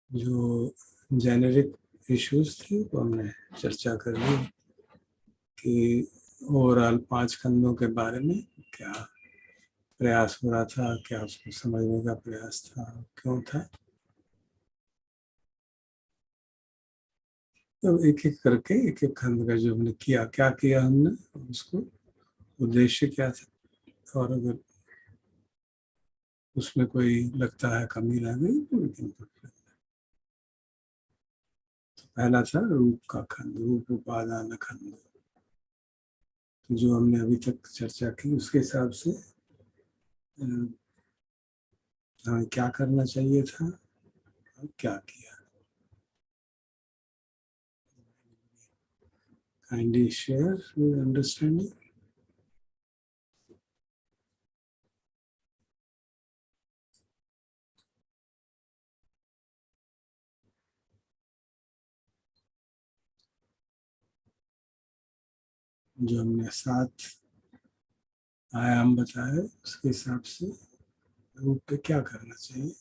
जो generic issues थे वो हमने चर्चा कर ली कि ओवरऑल 5 खंडों के बारे में क्या प्रयास हो रहा था, क्या उसको समझने का प्रयास था, क्यों था। तो एक एक करके एक एक खंड का जो हमने किया, क्या किया हमने, उसको उद्देश्य क्या था, और अगर उसमें कोई लगता है कमी रह गई तो लेकिन पहला था रूप का खंड, रूप उपादान खंड। तो जो हमने अभी तक चर्चा की उसके हिसाब से हमें क्या करना चाहिए था और क्या किया। Kindly share your understanding. जो हमने 7 आयाम बताए उसके हिसाब से रूप पे क्या करना चाहिए,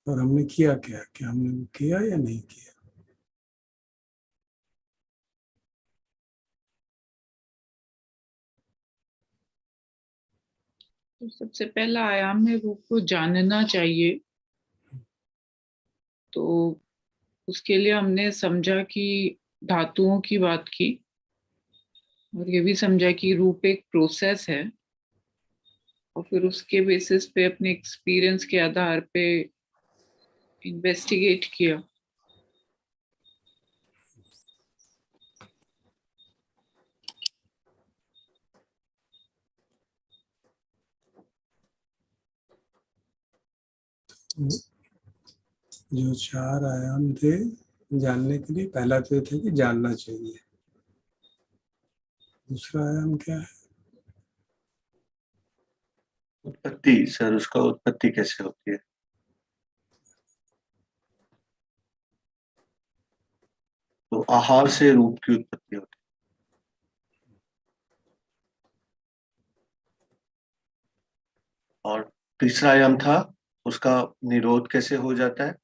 और हमने किया क्या, क्या हमने वो किया या नहीं किया। तो सबसे पहला आयाम है रूप को जानना चाहिए। तो उसके लिए हमने समझा कि धातुओं की बात की, और ये भी समझा कि रूप एक प्रोसेस है, और फिर उसके बेसिस पे अपने एक्सपीरियंस के आधार पे इन्वेस्टिगेट किया। तो जो 4 आयाम थे जानने के लिए, पहला तो ये था कि जानना चाहिए। दूसरा आयाम क्या है? उत्पत्ति सर, उसका उत्पत्ति कैसे होती है? तो आहार से रूप की उत्पत्ति होती है। और तीसरा आयाम था उसका निरोध कैसे हो जाता है।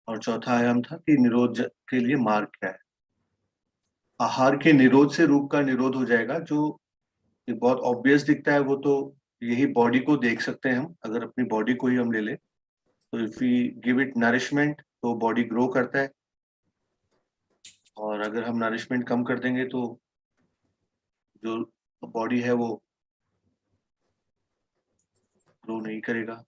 और चौथा आयाम था कि निरोध के लिए मार्ग क्या है। आहार के निरोध से रूप का निरोध हो जाएगा, जो ये बहुत ऑब्वियस दिखता है। वो तो यही बॉडी को देख सकते हैं हम, अगर अपनी बॉडी को ही हम ले ले। तो if we give it nourishment तो बॉडी ग्रो करता है, और अगर हम नरिशमेंट कम कर देंगे तो जो बॉडी है वो ग्रो नहीं करेगा।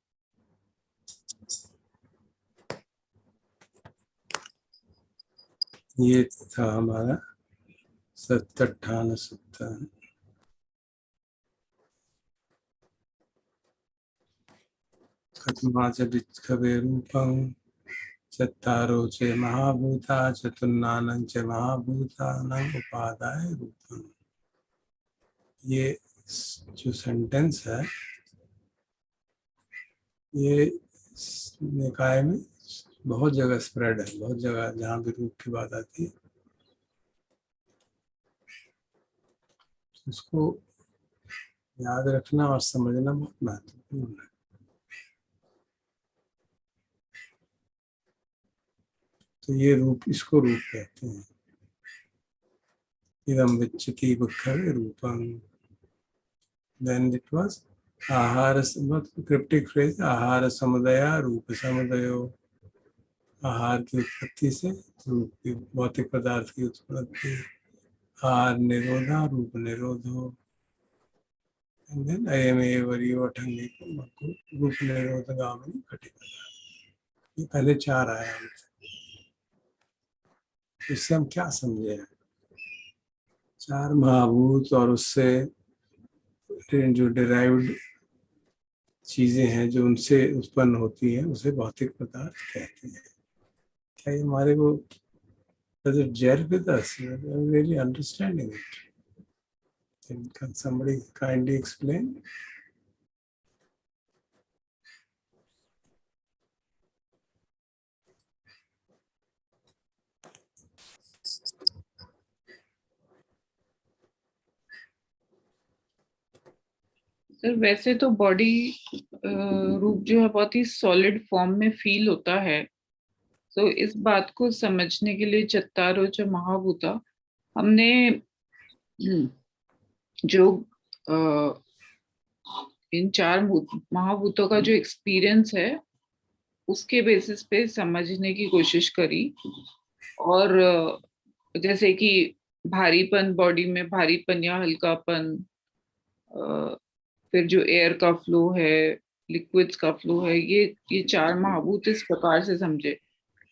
ये था हमारा 70 70। कथमाच भिक्षवे रूपं चत्तारो च महाभूता चतुर्नानं च महाभूतानां उपादाय रूपं। ये जो सेंटेंस है ये निकाय में बहुत जगह स्प्रेड है, बहुत जगह जहाँ भी रूप की बात आती है उसको याद रखना और समझना बहुत महत्वपूर्ण है। तो ये रूप, इसको रूप कहते हैं। इदम विच्यति बुद्धवे रूपं। देन इट वाज आहार, क्रिप्टिक फ्रेज, आहार समुदया रूप समुदयो। आहार की उत्पत्ति से रूप की, भौतिक पदार्थ की उत्पत्ति। आहार निरोधा रूप निरोधो। एंड देन अयमेव रिवठन्निकं रूप निरोधगामिनी घटिका। ये पहले 4 आयाम थे। इससे हम क्या समझे हैं? 4 महाभूत और उससे जो डिराइव्ड चीजें हैं जो उनसे उत्पन्न होती हैं उसे भौतिक पदार्थ कहते हैं। क्या ये हमारे को, does it gel with us? I'm really understanding it. Can somebody kindly explain? Sir वैसे तो बॉडी रूप जो है बहुत ही सॉलिड फॉर्म में फील होता है, तो इस बात को समझने के लिए चत्तारो च महाभूता हमने जो इन चार महाभूतों का जो एक्सपीरियंस है उसके बेसिस पे समझने की कोशिश करी। और जैसे कि भारीपन, बॉडी में भारीपन या हल्कापन, फिर जो एयर का फ्लो है, लिक्विड्स का फ्लो है, ये चार महाभूत इस प्रकार से समझे।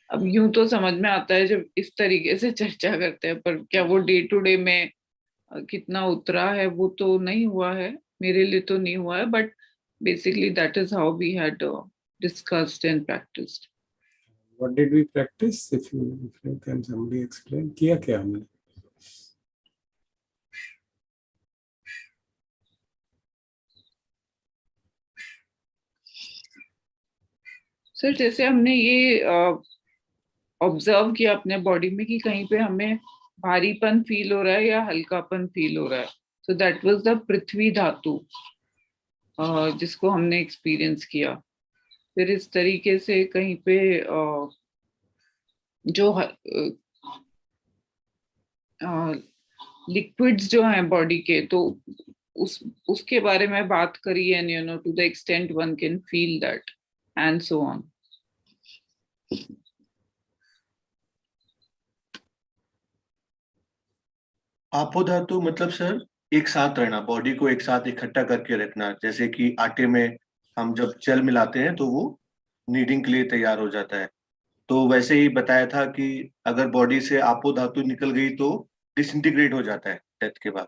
अब यूं तो समझ में आता है जब इस तरीके से चर्चा करते हैं, पर क्या वो डे टू डे में कितना उतरा है वो तो नहीं हुआ है, मेरे लिए तो नहीं हुआ है, but basically that is how we had discussed and practised. What did we practice? If you can somebody explain, किया क्या हमने? सर जैसे हमने ये ऑब्जर्व किया अपने बॉडी में कि कहीं पे हमें भारीपन फील हो रहा है या हल्कापन फील हो रहा है, सो दैट वाज द पृथ्वी धातु जिसको हमने एक्सपीरियंस किया। फिर इस तरीके से कहीं पे जो लिक्विड्स जो हैं बॉडी के, तो उसके बारे में बात करी, and you know to the extent one can feel that and so on. आपो धातु मतलब सर एक साथ रहना, बॉडी को एक साथ इकट्ठा करके रखना। जैसे कि आटे में हम जब जल मिलाते हैं तो वो नीडिंग के लिए तैयार हो जाता है। तो वैसे ही बताया था कि अगर बॉडी से आपो धातु निकल गई तो डिसइंटीग्रेट हो जाता है डेथ के बाद।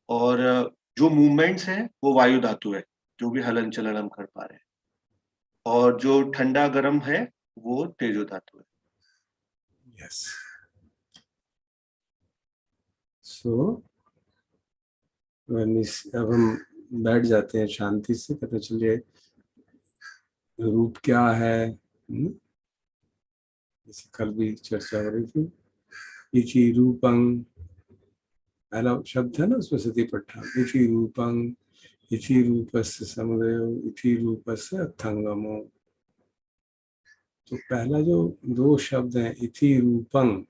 और जो मूवमेंट्स हैं वो वायु धातु है, जो भी हलन चलन हम कर पा रहे हैं। और जो ठंडा गर्म है वो तेजो धातु है। Yes. So अब हम बैठ जाते हैं शांति से, पता चलिए रूप क्या है। जैसे कल भी चर्चा हो रही थी, इति रूपं, पहला शब्द है ना उसमें सतीपट्ठा, इति रूपं, इति रूपस्य समुदयो, इति रूपस्य अर्थंगमो। तो पहला जो दो शब्द हैं इति रूपं,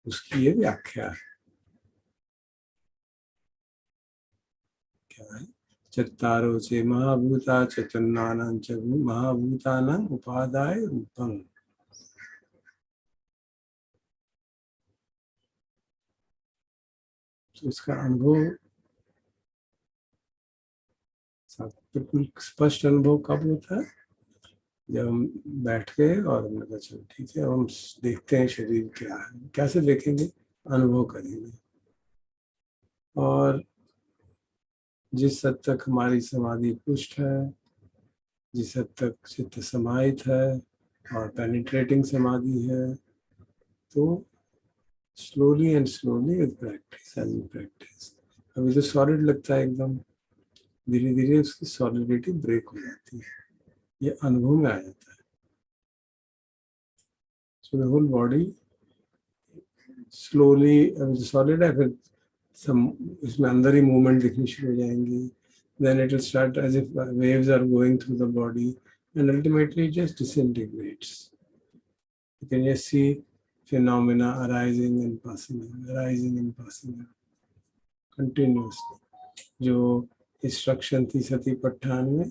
उसकी ये व्याख्या है। क्या है? चत्तारो चे महाभूता चतुर्नानां च महाभूतानां उपादाय रूपं। तो इसका अनुभव, बिल्कुल स्पष्ट अनुभव कब होता है? जब हम बैठ गए और हमने कहा चलो ठीक है, अब हम देखते हैं शरीर क्या है। कैसे देखेंगे? अनुभव करेंगे। और जिस हद तक हमारी समाधि पुष्ट है, जिस हद तक चित्त समाहित है और पेनिट्रेटिंग समाधि है, तो slowly and slowly with practice, as you practise, अभी तो सॉलिड लगता है एकदम, धीरे धीरे उसकी सॉलिडिटी ब्रेक हो जाती है, ये अनुभव में आ जाता है। So the whole body slowly, अभी तो सॉलिड है, फिर इसमें अंदर ही मूवमेंट दिखनी शुरू हो जाएंगी। Then it will start as if waves are going through the body, and ultimately it just disintegrates. You can just see phenomena arising and passing on, arising and passing on continuously. जो instruction थी सतीपट्ठान में,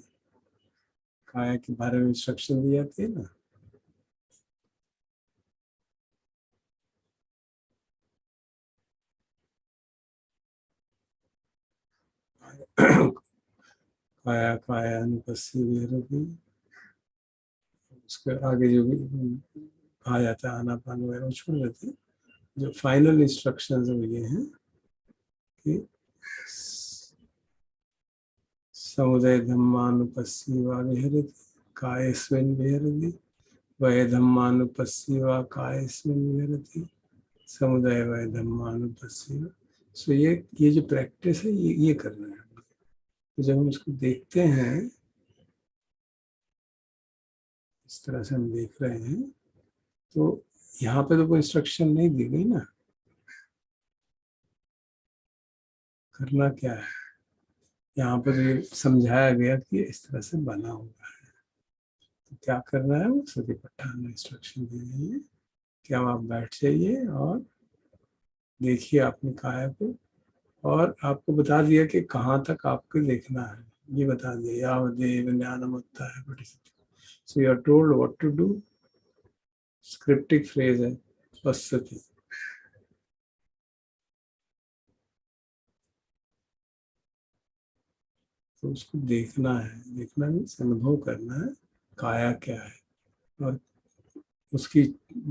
काया के बारे में instruction दी जाती है ना, काया काया अनुपस्थिति विहरति, उसके आगे जो भी कहा जाता है आनापान वगैरह छोड़ देते हैं। जो फाइनल इंस्ट्रक्शंस वो ये हैं कि समुदय धम्मानुपस्थिवा विहरति कायस्मिन् विहरति, वय धम्मानुपस्थिवा कायस्मिन् विहरति, समुदय वय धम्मानुपस्थिवा। सो ये जो प्रैक्टिस है ये करना है। तो जब हम इसको देखते हैं, इस तरह से हम देख रहे हैं, तो यहाँ पे तो कोई इंस्ट्रक्शन नहीं दी गई ना, करना क्या है। यहाँ पर ये समझाया गया कि इस तरह से बना हुआ है। तो क्या करना है, वो सतिपट्ठान में इंस्ट्रक्शन दी गई है कि अब आप बैठ जाइए और देखिए अपनी काया को, और आपको बता दिया कि कहाँ तक आपको देखना है, ये बता दिया यावदेव ज्ञानम होता है बड़ी। So you are told what to do. स्क्रिप्टिक फ्रेज है पश्यति। तो उसको देखना है, देखना मीन्स अनुभव करना है काया क्या है, और उसकी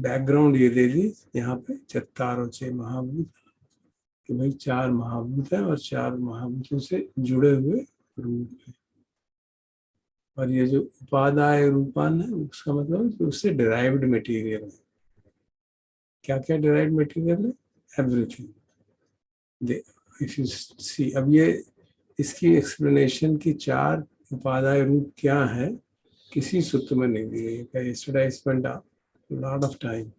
बैकग्राउंड ये दे दी यहाँ पे चत्तारों से महाभूत, कि भाई 4 महाभूत है और 4 महाभूतों से जुड़े हुए रूप है। और ये जो उपादाय रूपान है उसका मतलब कि उससे डिराइव्ड मटेरियल है। क्या क्या डिराइव्ड मटेरियल है? एवरीथिंग। इफ यू सी, अब ये इसकी एक्सप्लेनेशन की 4 उपादाय रूप क्या है किसी सूत्र में नहीं दी गई है। Yesterday I spent a lot of time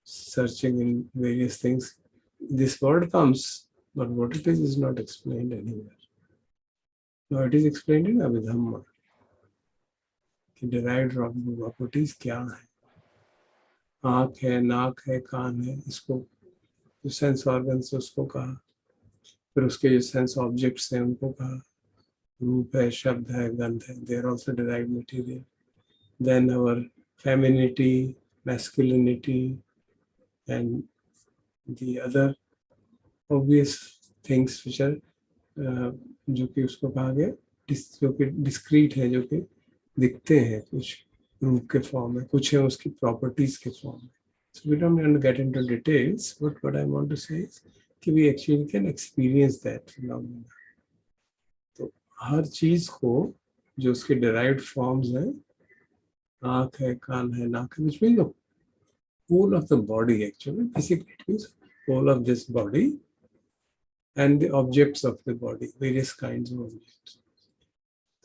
searching in various things. This word comes, but what it is not explained anywhere. Now it is explained in Abhidhamma कि derived properties क्या है। आँख है, नाक है, कान है, इसको जो सेंस ऑर्गन्स है उसको कहा, फिर उसके जो सेंस ऑब्जेक्ट्स हैं उनको कहा, रूप है, शब्द है, गंध है, they are also derived material. Then our femininity, masculinity, and the other obvious things which are जो कि उसको कहा गया जो कि डिस्क्रीट है, जो कि दिखते हैं कुछ रूप के फॉर्म में, कुछ है उसकी प्रॉपर्टीज के फॉर्म में. So we don't want to get into details, but what I want to say is कि we actually can experience that phenomena. तो हर चीज को जो उसके derived forms हैं, आँख है, कान है, नाक है, which means the whole of the body actually, basically it means whole of this body and the objects of the body, various kinds of objects.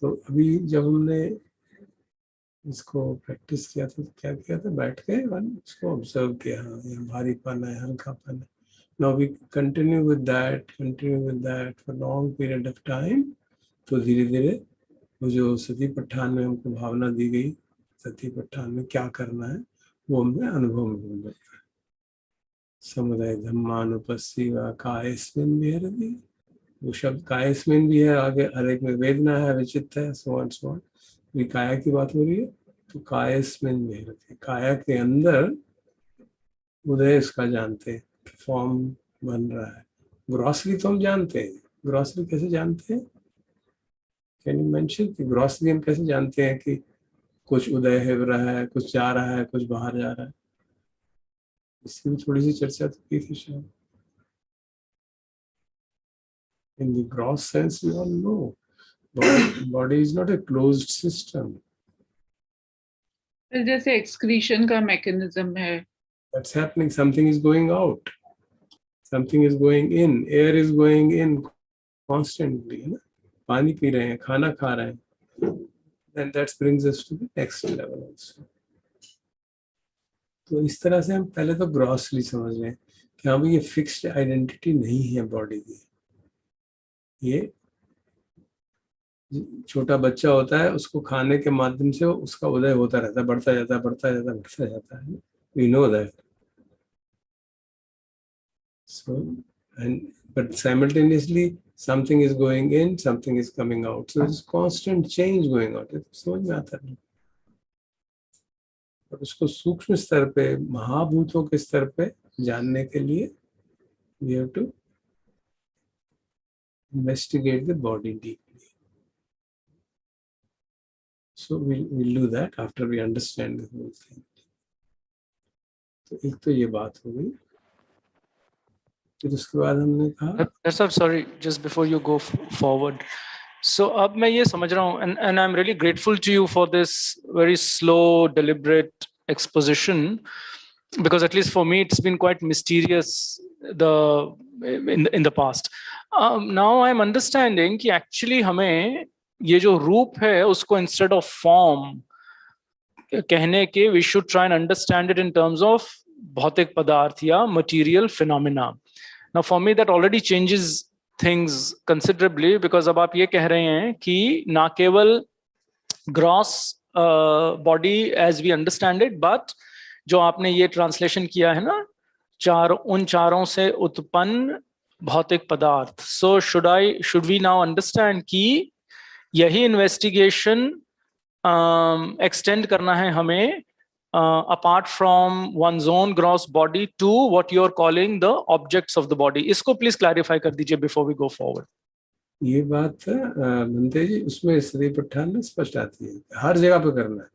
तो अभी जब हमने इसको प्रैक्टिस किया था तो क्या किया था, बैठ के इसको ऑब्जर्व किया, हाँ यहाँ भारीपन है, हल्कापन है. Now we continue with that for long period of time. तो धीरे धीरे वो जो सतिपट्ठान में हमको भावना दी गई, सतिपट्ठान में क्या करना है वो हमें अनुभव में मिल जाता है. समुदाय धम्मानुपस्सीवा कायस्मिन् विहरति, वो शब्द कायस्मिन् भी है, आगे हर एक में वेदना है, विचित्त है, सो ऑन सो ऑन. ये काया की बात हो रही है तो कायस्मिन् विहरति, काया के अंदर उदय इसका जानते हैं, फॉर्म बन रहा है. ग्रॉसरी तो हम जानते हैं, ग्रॉसरी कैसे जानते हैं? कैन यू मेंशन कि ग्रॉसरी हम कैसे जानते हैं कि कुछ उदय हो रहा है, कुछ जा रहा है, कुछ बाहर जा रहा है? इसकी भी थोड़ी सी चर्चा तो की थी शायद. In the gross sense, we all know body is not a closed system. जैसे एक्सक्रीशन का मैकेनिज्म है. That's happening. Something is going out. Something is going in. Air is going in constantly. है ना? पानी पी रहे हैं, खाना खा रहे हैं. Then that brings us to the next level also. तो इस तरह से हम पहले तो ग्रॉसली समझ लें कि हाँ भाई ये फिक्स्ड आइडेंटिटी नहीं है बॉडी की. ये छोटा बच्चा होता है, उसको खाने के माध्यम से उसका उदय होता रहता है, बढ़ता जाता है, बढ़ता जाता है, बढ़ता जाता है. We know that. So, but simultaneously something is going in, something is coming out. So there's constant change going on. समझ में आता है. और उसको सूक्ष्म स्तर पे, महाभूतों के स्तर पे जानने के लिए we have to investigate the body deeply. So we'll do that after we understand the whole thing. तो एक तो ये बात हो गई. फिर उसके बाद हमने कहा, That's all. Sorry, just before you go forward. So अब मैं ये समझ रहा हूँ, and I'm really grateful to you for this very slow, deliberate exposition, because at least for me it's been quite mysterious in the past. Now I'm understanding कि actually हमें ये जो रूप है उसको instead of form कहने के we should try and understand it in terms of भौतिक पदार्थ या material phenomena. Now for me that already changes things considerably, because अब आप ये कह रहे हैं कि ना केवल gross body as we understand it, but जो आपने ये translation किया है ना, उन चारों से उत्पन्न भौतिक पदार्थ. So should we now understand कि यही investigation extend करना है हमें apart from one's own gross body to what you're calling the objects of the body. इसको please clarify कर दीजिए before we go forward. ये बात बनते जी उसमें सती पठान में स्पष्ट आती है, हर जगह पे करना है.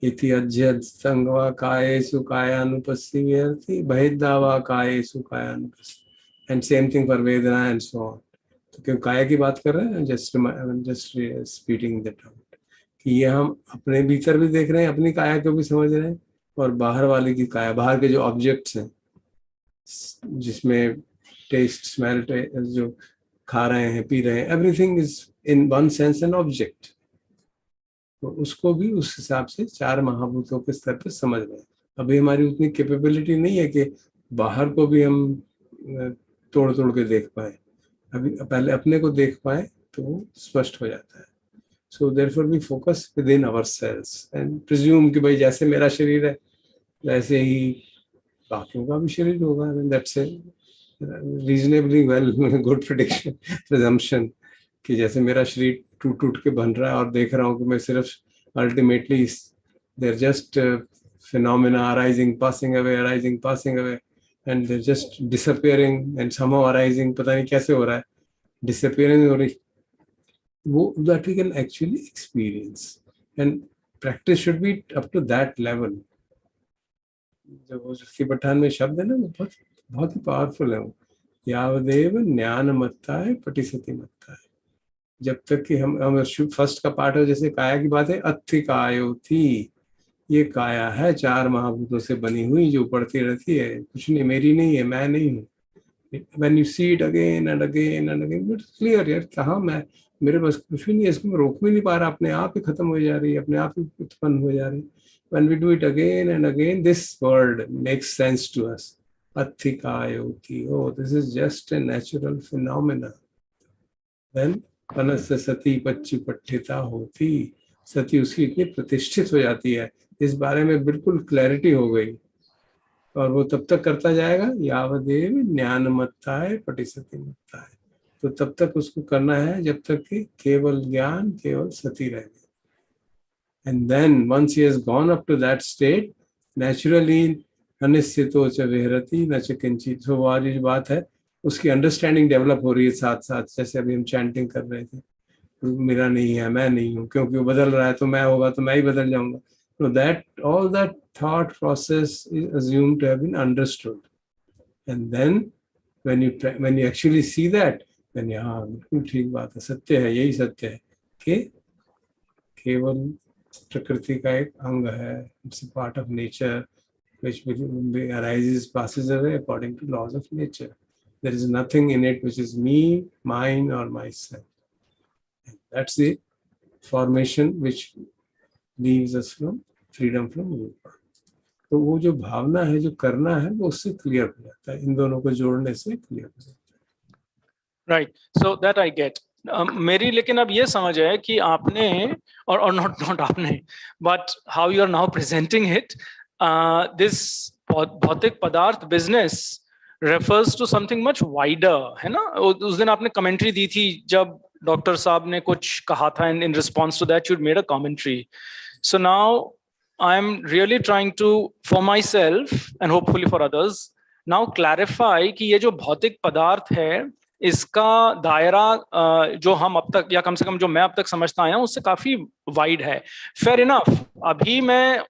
इति अज्यत संगवा कायेषु कायानुपस्थिति बहिर्दावा कायेषु कायानुपस्थिति, एंड सेम थिंग फॉर वेदना एंड सो ऑन. तो क्यों काय की बात कर रहे हैं, जस्ट स्पीडिंग दैट आउट कि ये हम अपने भीतर भी देख रहे हैं, अपनी काया को भी समझ रहे हैं, और बाहर वाले की काया, बाहर के जो ऑब्जेक्ट्स हैं जिसमें टेस्ट स्मेल जो खा रहे हैं पी रहे हैं, everything is in one sense an object. तो उसको भी उस हिसाब से चार महाभूतों के स्तर पर समझ रहे हैं. अभी हमारी उतनी कैपेबिलिटी नहीं है कि बाहर को भी हम तोड़ तोड़ के देख पाए. अभी पहले अपने को देख पाए तो वो स्पष्ट हो जाता है. So therefore we focus within ourselves and presume कि भाई जैसे मेरा शरीर है वैसे ही बाकियों का भी शरीर होगा. That's a reasonably well good prediction presumption कि जैसे मेरा शरीर टूट टूट के बन रहा है और देख रहा हूँ कि मैं सिर्फ ultimately there just phenomena arising passing away and they're just disappearing and somehow arising, पता नहीं कैसे हो रहा है, disappearing हो रही, वो that we can actually experience and practice should be up to that level. जब वो सती पठान में शब्द है ना, वो बहुत ही पावरफुल है. वो यावदेव ज्ञान मत्ता है पटिसति मत्ता है. जब तक कि हम फर्स्ट का पार्ट है, जैसे काया की बात है, अत्थि कायो थी, ये काया है चार महाभूतों से बनी हुई जो पड़ती रहती है, कुछ नहीं, मेरी नहीं है, मैं नहीं हूँ. When you see it again and again and again, it's clear यार कहाँ मैं, मेरे पास कुछ भी नहीं है, इसको मैं रोक भी नहीं पा रहा, अपने आप ही खत्म हो जा रही है, अपने आप ही उत्पन्न हो जा रही है. When we do it again and again, this word makes sense to us. Atthikayoti, oh, this is just a natural phenomena. Then panasya sati पच्चुपट्ठिता होती, सती उसकी इतनी प्रतिष्ठित हो जाती है, इस बारे में बिल्कुल क्लैरिटी हो गई, और वो तब तक करता जाएगा यावदेव ज्ञानमत्ताय पटिसतिमत्ताय. तो तब तक उसको करना है जब तक कि केवल ज्ञान, केवल सती रहे. And then once he has gone up to that state, naturally अनिश्चितो च विहरति न च किंचित. तो वाली जो बात है उसकी अंडरस्टैंडिंग डेवलप हो रही है साथ साथ. जैसे अभी हम चैंटिंग कर रहे थे, मेरा नहीं है, मैं नहीं हूँ, क्योंकि वो बदल रहा है तो मैं होगा तो मैं ही बदल जाऊंगा. So that all that thought process is assumed to have been understood, and then when you actually see that, then हाँ बिल्कुल ठीक बात है, सत्य है, यही सत्य है कि केवल प्रकृति का एक अंग है. It's a part of nature which arises, passes away according to laws of nature. There is nothing in it which is me, mine, or myself. And that's the formation which leaves us from freedom from rupa. तो वो जो भावना है, जो करना है, वो उससे clear हो जाता है, इन दोनों को जोड़ने से क्लियर हो जाता है. Right, so that I get. मेरी लेकिन अब ये समझ है कि आपने और not आपने, but how you are now presenting it, this भौतिक पदार्थ business refers to something much wider, है ना? उस दिन आपने commentary दी थी जब डॉक्टर साहब ने कुछ कहा था, and in response to that you'd made a commentary. So now I'm really trying to, for myself and hopefully for others, now clarify कि ये जो भौतिक पदार्थ है, इसका दायरा जो हम अब तक, या कम से कम जो मैं अब तक समझता आया हूँ, उससे काफी वाइड है. फेयर इनफ, अभी मैं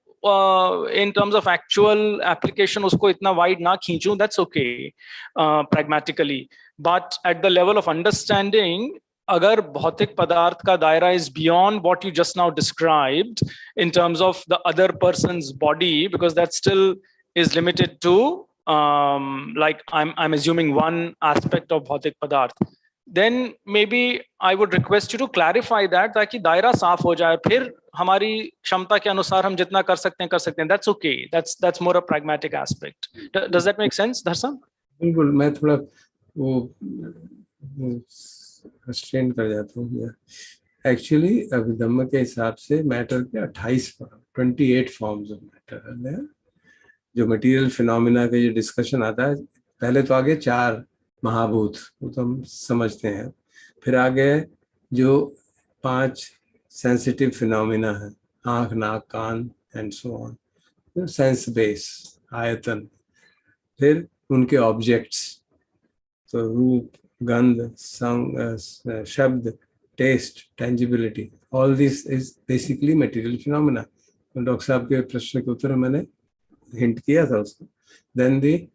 in terms of actual application उसको इतना wide ना खींचूं, that's okay pragmatically, but at the level of understanding, अगर भौतिक पदार्थ का दायरा is beyond what you just now described in terms of the other person's body, because that still is limited to like I'm assuming one aspect of bhautik padarth, then maybe I would request you to clarify that ताकि दायरा साफ हो जाए. फिर हमारी क्षमता के अनुसार हम जितना कर सकते हैं. That's okay. That's more a pragmatic aspect. Does that make sense, Dharsam? बिल्कुल. मैं थोड़ा वो restrain कर जाता हूँ. एक्चुअली अभिधम्म के हिसाब से मैटर के 28 फॉर्म्स ऑफ मैटर है। जो मटेरियल फिनोमिना के जो डिस्कशन आता है, पहले तो आगे 4 महाभूत, वो तो हम समझते हैं, फिर आगे जो 5 सेंसिटिव फिनोमिना है, आँख, नाक, कान and so on, sense base, आयतन, फिर उनके ऑब्जेक्ट्स, तो रूप, गंध, संग, शब्द, taste, tangibility, all this is basically material phenomena. Doctor साहब के प्रश्न के उत्तर में मैंने हिंट किया था उसको। Then the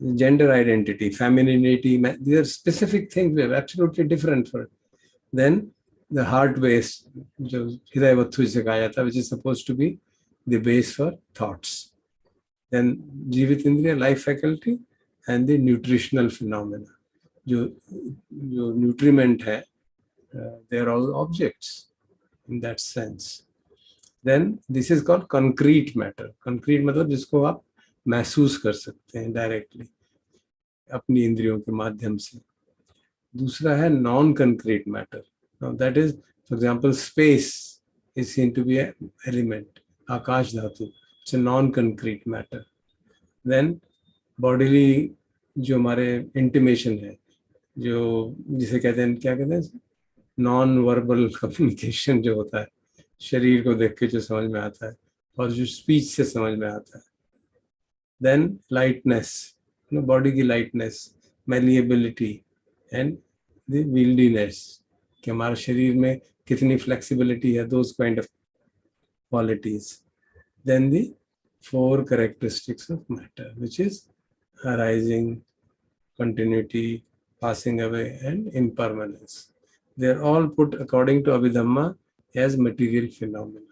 gender identity, femininity, these are specific things we are absolutely different for. Then the heart base, जो हृदय वस्तु जिसे कहा जाता है, which is supposed to be the base for thoughts. Then जीवित इंद्रिय, life faculty, and the nutritional phenomena, जो nutriment है, they are all objects in that sense. Then this is called concrete matter. Concrete मतलब जिसको आप महसूस कर सकते हैं डायरेक्टली अपनी इंद्रियों के माध्यम से। दूसरा है non concrete matter. Now that is, for example, space is seen to be an element, आकाश धातु, it's a non-concrete matter. Then bodily जो हमारे intimation है, जो जिसे कहते हैं, क्या कहते हैं, नॉन वर्बल कम्युनिकेशन जो होता है, शरीर को देख के जो समझ में आता है और जो स्पीच से समझ में आता है। देन लाइटनेस, बॉडी की lightness, malleability and the wildness, कि हमारे शरीर में कितनी फ्लेक्सिबिलिटी है, those kind of qualities. Then the 4 characteristics of matter, which is arising, continuity, passing away and impermanence. They are all put according to Abhidhamma as material phenomena.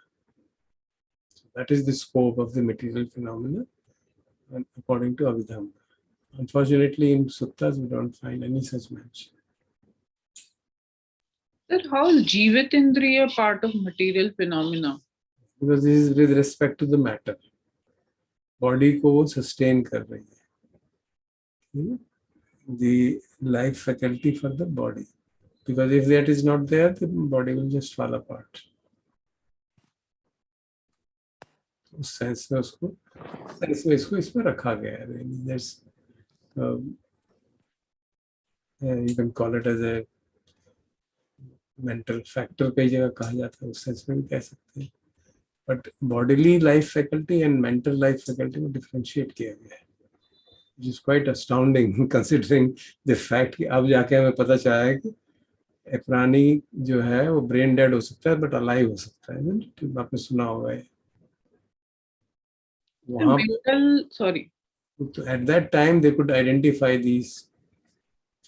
So that is the scope of the material phenomena according to Abhidhamma. Unfortunately, in Suttas, we don't find any such mention. Sir, how is Jeevit Indriya part of material phenomena? Because this is with respect to the matter. Body को वो sustain कर रही है. The life faculty for the body. Because if that is not there, the body will just fall apart. उस sense में इसको इसमें रखा गया है. There's you can call it as a mental factor, कई जगह कहा जाता है, उस सेंस में भी कह सकते हैं. But bodily life faculty and mental life faculty को differentiate किया गया है, which is quite astounding considering the fact कि अब जाके हमें पता चला है कि एक प्राणी जो है वो ब्रेन डेड हो सकता है बट अलाइव हो सकता है. आपने सुना होगा ये. At that time they could identify these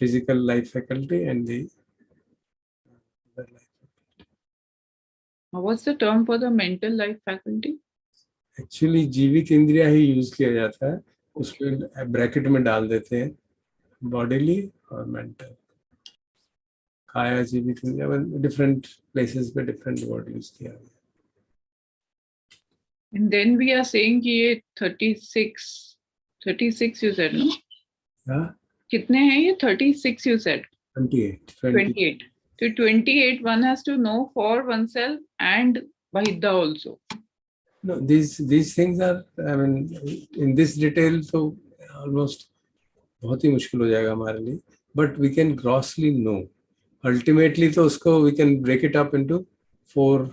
physical life faculty and the other life faculty. What's the term for the mental life faculty? Actually जीवित इंद्रिया ही यूज किया जाता है, उसमें ब्रैकेट में डाल देते हैं बॉडीली और मेंटल. काया जीवित इंद्रिया, डिफरेंट प्लेसेस पे डिफरेंट वर्ड यूज किया गया. And then we are saying कि ये 36 you said, no? हाँ, कितने हैं ये? 36 you said. 28. So 28 one has to know for oneself and Bahidha also. No, these things are, I mean, in this detail तो almost बहुत ही मुश्किल हो जाएगा हमारे लिए. But we can grossly know. Ultimately तो उसको we can break it up into 4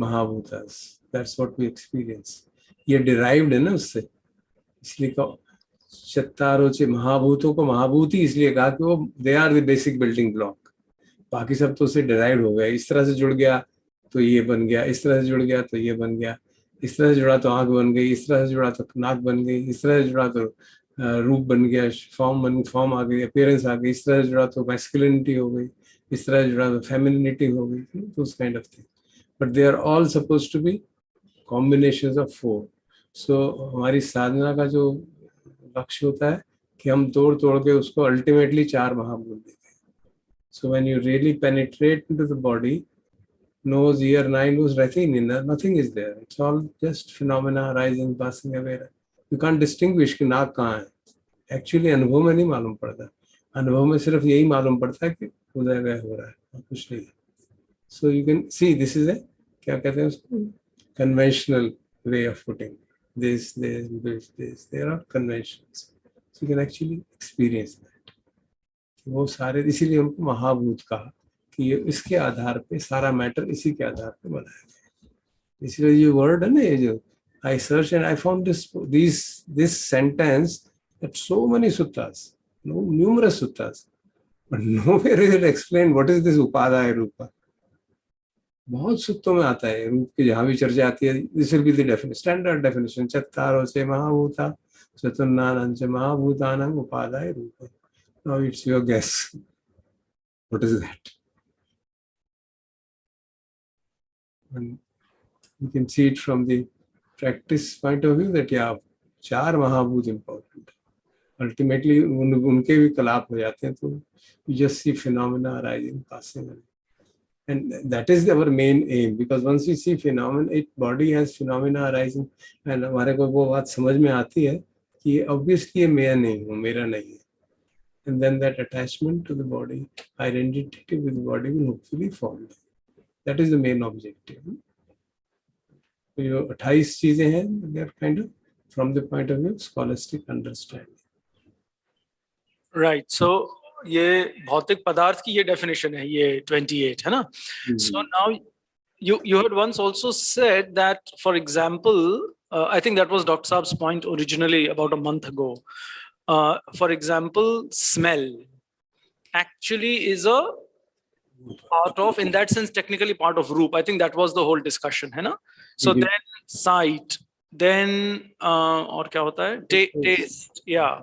महाभूतास. That's what we experience. ये derived है ना उससे, इसलिए कहो चत्तारोचे महाभूतों को महाभूति इसलिए कहा कि वो they are the basic building block. बाकी सब तो उससे derived हो गया. इस तरह से जुड़ गया तो ये बन गया, इस तरह से जुड़ गया तो ये बन गया, इस तरह से जुड़ा तो आँख बन गई, इस तरह से जुड़ा तो नाक बन गई, इस तरह से जुड़ा तो रूप बन गया, फॉर्म आ गई, अपीयरेंस आ गई, इस तरह से जुड़ा तो मैस्कुलिनिटी हो गई, इस तरह से जुड़ा तो फेमिनिटी हो गई, those kind of things. But they are all supposed to be combinations of 4. So हमारी साधना का जो लक्ष्य होता है कि हम तोड़ के उसको अल्टीमेटली 4 महाभूत देते हैं. So when you really penetrate into the body, nose, ear, nine, was nothing is there. It's all just phenomena arising, passing away. You can't distinguish कि नाक कहाँ है. Actually अनुभव में नहीं मालूम पड़ता. अनुभव में सिर्फ यही मालूम पड़ता है कि उदय वय हो रहा है और कुछ नहीं. So you can see this is a क्या कहते हैं उसको conventional way of putting this. There are conventions. So you can actually experience that. वो सारे इसीलिए उनको महाभूत कहा कि ये इसके आधार पे सारा मैटर इसी के आधार पे बनाया गया. इसलिए ये वर्ड है ना, ये जो I searched and I found this sentence at so many suttas, numerous suttas, but nowhere is it explained what is this upadaya rupa. बहुत सुत्तों में आता है रूप की, जहाँ भी चर्चा आती है this will be the definition, standard definition, चत्तारो से महाभूता चतुर्नानं च महाभूतानां उपादाय रूप. Now it's your guess, what is that? And you can see it from the practice point of view that yeah, चार महाभूत important. Ultimately उनके भी कलाप हो जाते हैं, तो you just see phenomena arising, passing, and that is our main aim, because once we see phenomena, it body has phenomena arising, and हमारे को वो बात समझ में आती है कि obviously ये मैं नहीं हूँ, मेरा नहीं है, and then that attachment to the body, identity with the body will hopefully fall. That is the main objective. तो ये 28 चीजें हैं, they are kind of from the point of view of scholastic understanding. Right. So ये भौतिक पदार्थ की ये definition है, ये 28 है ना? So now you had once also said that, for example, I think that was Dr. Saab's point originally about a month ago. For example, smell actually is a part of, in that sense, technically part of roop. I think that was the whole discussion, है ना? So then sight, then और क्या होता है? Taste, yeah,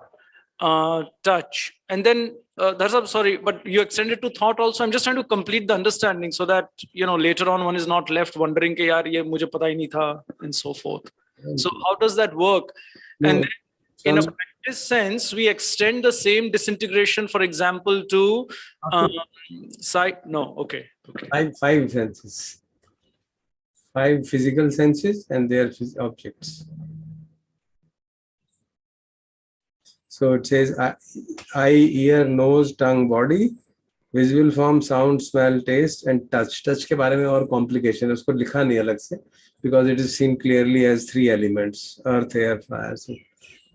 touch, and then that's sorry, but you extended to thought also. I'm just trying to complete the understanding so that later on one is not left wondering कि यार ये मुझे पता ही नहीं था, and so forth. So how does that work? And then, in a practice sense, we extend the same disintegration, for example, to sight. No, okay. Five senses, 5 physical senses and their objects. So it says eye, ear, nose, tongue, body, visual form, sound, smell, taste, and touch. Touch के बारे में और complication है, उसको लिखा नहीं अलग से, because it is seen clearly as 3 elements: earth, air, fire. So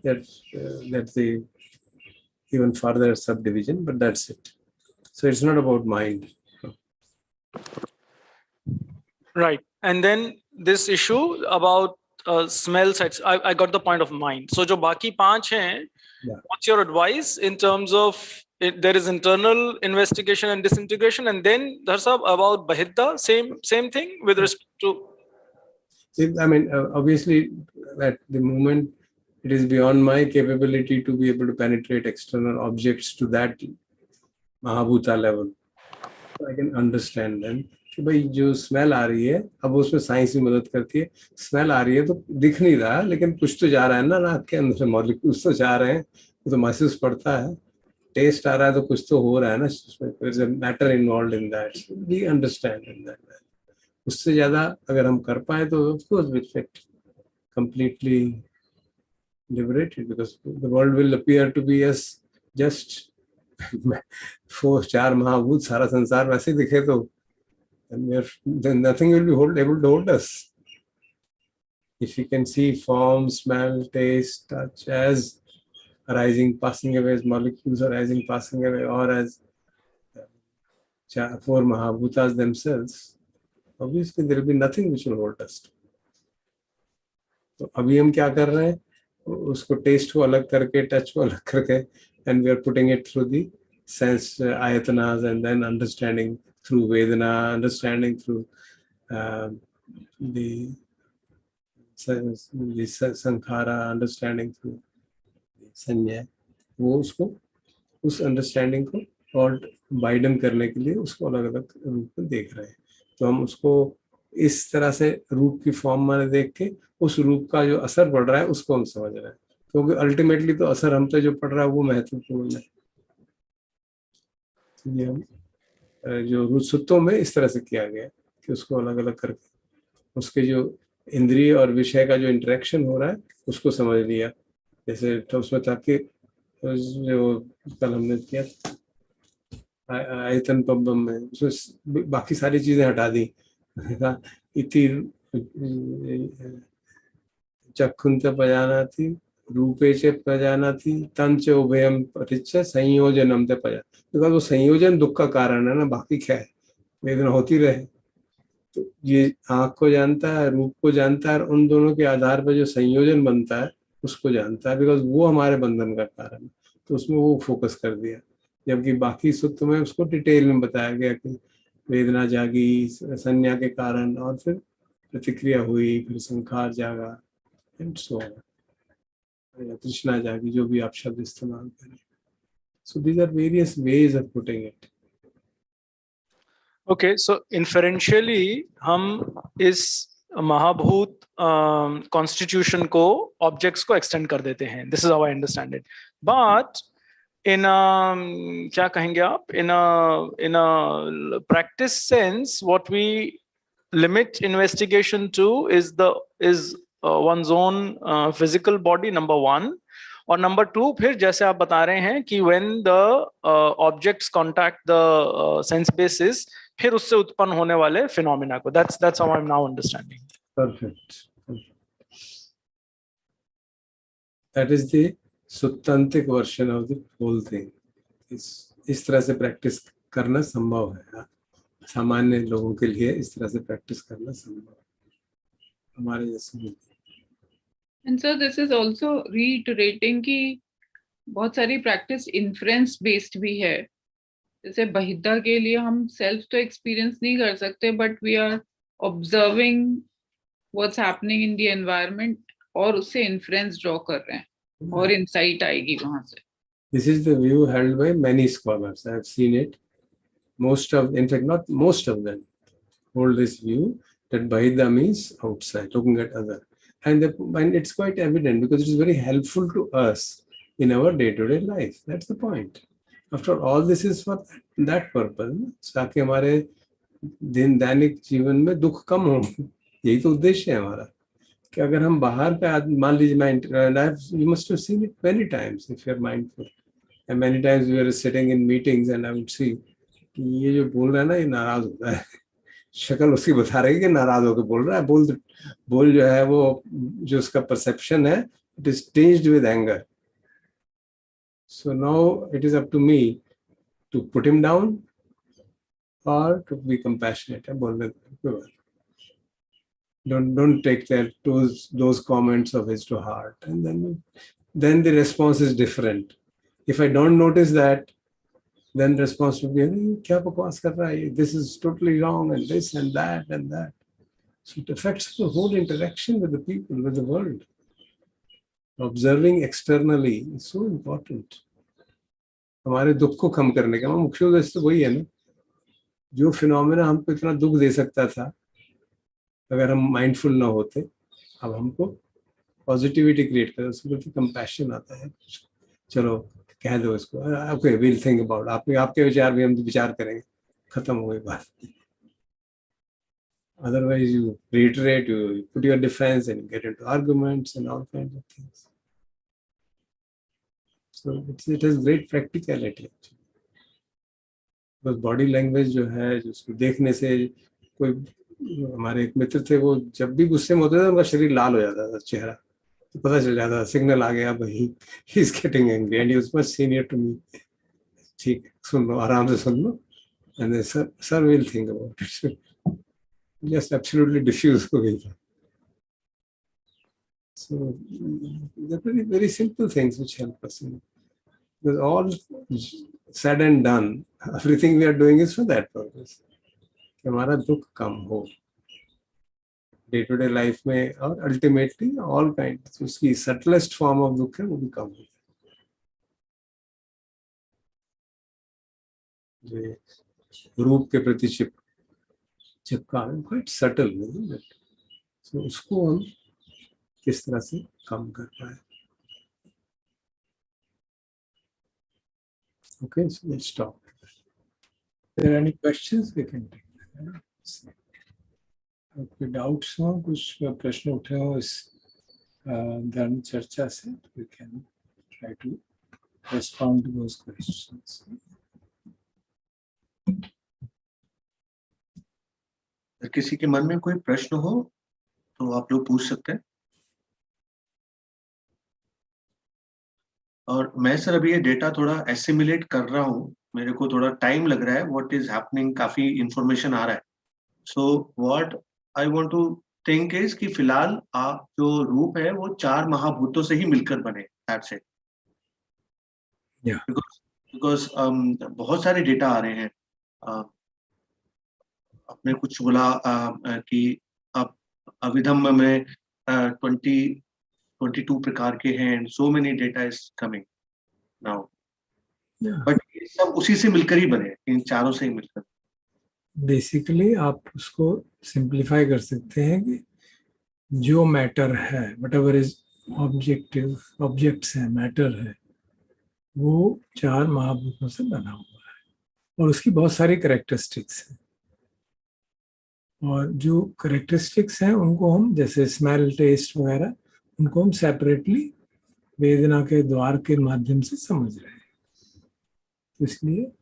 that's the even further subdivision, but that's it. So it's not about mind. Right. And then this issue about smell sights, I got the point of mind. So जो बाकी 5 हैं, what's your advice in terms of there is internal investigation and disintegration, and then that's about Bahidda, same thing with respect to. I mean, obviously, at the moment, it is beyond my capability to be able to penetrate external objects to that Mahabhuta level. So I can understand them. कि भाई जो smell आ रही है, अब उसमें science भी मदद करती है. स्मेल आ रही है तो दिख नहीं रहा, लेकिन कुछ तो जा रहा है ना नाक के अंदर, मॉलिक्यूल्स तो जा रहे हैं, वो तो महसूस पड़ता है. टेस्ट आ रहा है तो कुछ तो हो रहा है ना, उसमें there is a matter involved in that. So we understand in that way. उससे ज्यादा अगर हम कर पाए तो of course we get completely liberated, because the world will appear to be as just 4 महाभूत, सारा संसार वैसे दिखे तो then nothing will be able to hold us. If you can see form, smell, taste, touch as arising, passing away, as molecules arising, passing away, or as 4 Mahabhutas themselves, obviously there will be nothing which will hold us. तो अभी हम क्या कर रहे हैं, उसको test को अलग करके, टच को अलग करके, and we are putting it through the sense ayatanas, and then understanding through Vedana, understanding through the Sankhara, understanding through Sanya. वो उसको उस अंडरस्टैंडिंग को और वाइडन करने के लिए उसको अलग अलग रूप में देख रहे हैं. तो हम उसको इस तरह से रूप की फॉर्म में देख के उस रूप का जो असर पड़ रहा है उसको हम समझ रहे हैं, क्योंकि अल्टीमेटली तो असर हम पे जो पड़ रहा है वो महत्वपूर्ण है. ये हम जो सुत्तों में इस तरह से किया गया कि उसको अलग अलग करके उसके जो इंद्रिय और विषय का जो इंटरेक्शन हो रहा है उसको समझ लिया. जैसे तो उसमें था कि जो कल हमने किया आयतन पब्बम में उसमें बाकी सारी चीजें हटा दी, इति चक्षुंच पजानाति रूपे च पजानाति तंच उभयम परिच्छ संयोजनम ते पजा, बिकॉज वो संयोजन दुख का कारण है ना, बाकी क्या है, वेदना होती रहे। तो ये आंख को जानता है, रूप को जानता है, और उन दोनों के आधार पर जो संयोजन बनता है उसको जानता है, बिकॉज वो हमारे बंधन का कारण है। तो उसमें वो फोकस कर दिया, जबकि बाकी सूत्र में उसको डिटेल में बताया गया कि वेदना जागी संज्ञा के कारण, और फिर प्रतिक्रिया हुई, फिर संखार जागा, एंड सो ऑन, तृष्णा जागी, जो भी आप शब्द इस्तेमाल करें। So these are various ways of putting it. Okay, so inferentially हम इस महाभूत कॉन्स्टिट्यूशन को ऑब्जेक्ट्स को एक्सटेंड कर देते हैं, this is how I understand it. But in क्या कहेंगे आप, in practice sense what we limit investigation to is one's own physical body, number one, और number two फिर जैसे आप बता रहे हैं कि when the objects contact the sense basis, फिर उससे उत्पन्न होने वाले phenomena को, that's how I'm now understanding. Perfect. That is the Suttantic version of the whole thing. इस तरह से प्रैक्टिस करना संभव है, सामान्य लोगों के लिए इस तरह से प्रैक्टिस करना संभव है, हमारे जैसे। And so this is also reiterating कि बहुत सारी प्रैक्टिस इन्फ्रेंस बेस्ड भी है। जैसे बहिद्धा के लिए हम सेल्फ तो एक्सपीरियंस नहीं कर सकते, but we are observing what's happening in the environment और उससे इन्फ्रेंस ड्रॉ कर रहे हैं और इनसाइट आएगी वहां से। This is the view held by many scholars. I have seen it. Most of, in fact, not most of them, hold this view that Bahida means outside, looking at other. And it's quite evident because it is very helpful to us in our day-to-day life. That's the point. After all, this is for that purpose, ताकि हमारे दैनिक जीवन में दुख कम हो। यही तो उद्देश्य है हमारा, कि अगर हम बाहर का, मान लीजिए, you must have seen it many times if you're mindful. And many times we were sitting in meetings and I would see कि ये जो बोल रहा है ना, ये नाराज होता है, शक्ल उसकी बता रही है कि नाराज होकर बोल रहा है, बोल जो है वो, जो उसका परसेप्शन है, it is tinged with anger. So now it is up to me to put him down or to be compassionate. बोलने दो, don't take those comments of his to heart, and then the response is different. If I don't notice that, then the response will be, क्या बकवास कर रहा है, this is totally wrong, and this and that and that. So it affects the whole interaction with the people, with the world. Observing externally is so important. हमारे दुख को कम करने का मुख्य उद्देश्य तो वही है ना, जो फिनोमेना हमको इतना दुख दे सकता था अगर हम माइंडफुल ना होते, अब हमको पॉजिटिविटी क्रिएट कर, उसके प्रति कंपैशन आता है। चलो कह दो इसको, ओके विल थिंक अबाउट, आपके विचार भी हम विचार करेंगे, खत्म हो गई बात। Otherwise you reiterate, you put your defense and get into arguments and all kinds of things. So it has great practicality actually. Because body language जो है, जिसको देखने से, कोई हमारे एक मित्र थे, वो जब भी गुस्से में होते थे उनका शरीर लाल हो जाता था, चेहरा, तो पता चल जाता, सिग्नल आ गया भाई, he is getting angry and he was much senior to me. ठीक है, सुन लो, आराम से सुन लो, and then sir will think about it. Just absolutely diffuse हो गई था. So they're very simple things which help us. Because all said and done, everything we are doing is for that purpose. कि हमारा दुख कम हो day to day life में, और ultimately all kind, उसकी सटलेस्ट फॉर्म ऑफ दुख है वो भी कम हो। जो रूप के प्रति चिपका है, क्वाइट सटल, तो उसको हम किस तरह से कम कर पाए। Okay, so let's stop. If there are any questions, we can take them. कोई डाउट्स हो, कुछ प्रश्न उठे हो इस धर्म चर्चा से, we can try to respond to those questions. अगर किसी के मन में कोई प्रश्न हो तो आप लोग पूछ सकते हैं। और मैं सर अभी ये डेटा थोड़ा एसिमिलेट कर रहा हूँ, मेरे को थोड़ा टाइम लग रहा है, व्हाट इज हैपनिंग, काफी इंफॉर्मेशन आ रहा है। So what I want to think is कि फिलहाल आप जो रूप है वो चार महाभूतों से ही मिलकर बने, दैट्स इट। Yeah. बिकॉज बहुत सारे डेटा आ रहे हैं। uh, आपने कुछ बोला कि आप अविधम में 22 प्रकार के हैं, and so many data is coming now, Yeah. But ये सब उसी से मिलकर ही बने, इन चारों से ही मिलकर। बेसिकली आप उसको सिंप्लीफाई कर सकते हैं कि जो मैटर है, वट एवर इज ऑब्जेक्ट्स है, मैटर है, वो चार महाभूतों से बना हुआ है और उसकी बहुत सारी करेक्टरिस्टिक्स हैं। और जो करेक्टरिस्टिक्स हैं उनको हम, जैसे स्मेल, टेस्ट वगैरह, उनको हम सेपरेटली वेदना के द्वार के माध्यम से समझ रहे हैं। तो इसलिए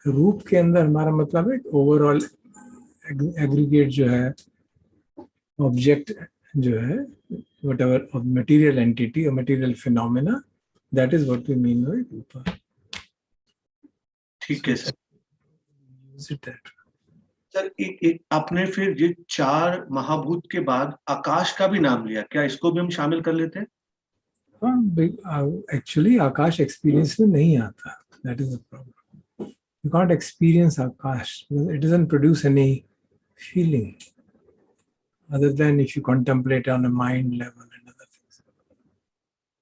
रूप के अंदर हमारा मतलब है ओवरऑल एग्रीगेट जो है, ऑब्जेक्ट जो है, whatever of material entity और material phenomena, that is what we mean by रूप। ठीक है सर। दैट सर एक आपने फिर ये चार महाभूत के बाद आकाश का भी नाम लिया, क्या इसको भी हम शामिल कर लेते हैं? एक्चुअली आकाश एक्सपीरियंस में नहीं आता, that is the problem. You can't experience Akash, it doesn't produce any feeling other than if you contemplate on a mind level and other things.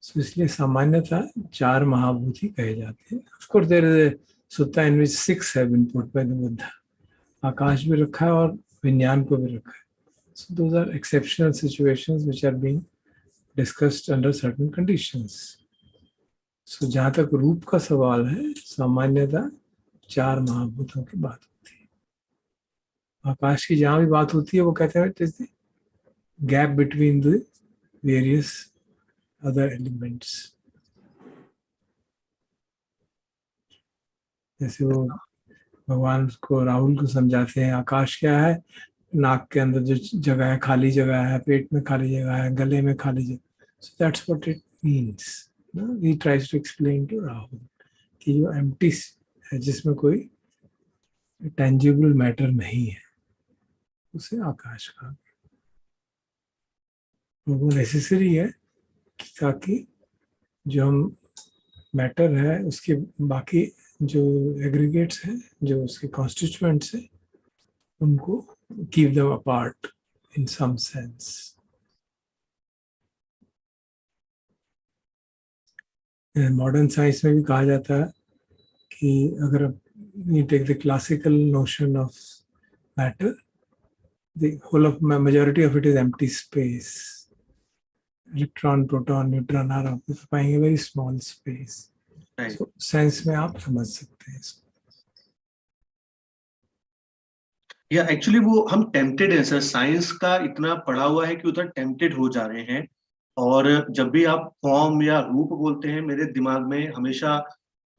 So इसलिए सामान्यतः चार महाभूत ही कहे जाते हैं। Of course there is a sutta in which 6 have been put by the Buddha. आकाश भी रखा है और विज्ञान को भी रखा है। So those are exceptional situations which are being discussed under certain conditions. So जहाँ तक रूप का सवाल है, सामान्यतः चार महाभूतों की बात होती है। आकाश की जहाँ भी बात होती है वो कहते हैं it is the gap between the various other elements. जैसे वो भगवान को, राहुल को समझाते हैं आकाश क्या है, नाक के अंदर जो जगह है, खाली जगह है, पेट में खाली जगह है, गले में खाली जगह। So that's what it means. He tries to explain to Rahul कि जो एम्प्टी है, जिसमें कोई टेंजिबल मैटर नहीं है, उसे आकाश कहा। वो नेसेसरी है ताकि जो हम मैटर है उसके बाकी जो एग्रीगेट्स हैं, जो उसके कॉन्स्टिट्यूएंट्स हैं, उनको keep them apart in some sense. Modern science में भी कहा जाता है कि अगर you take the classical notion of matter, the whole of majority of it is empty space. Electron, proton, neutron are occupying a very small space. Right. So sense में आप समझ सकते हैं इसको। या एक्चुअली वो हम टेम्पटेड हैं सर, साइंस का इतना पढ़ा हुआ है कि उधर टेम्पटेड हो जा रहे हैं। और जब भी आप फॉर्म या रूप बोलते हैं, मेरे दिमाग में हमेशा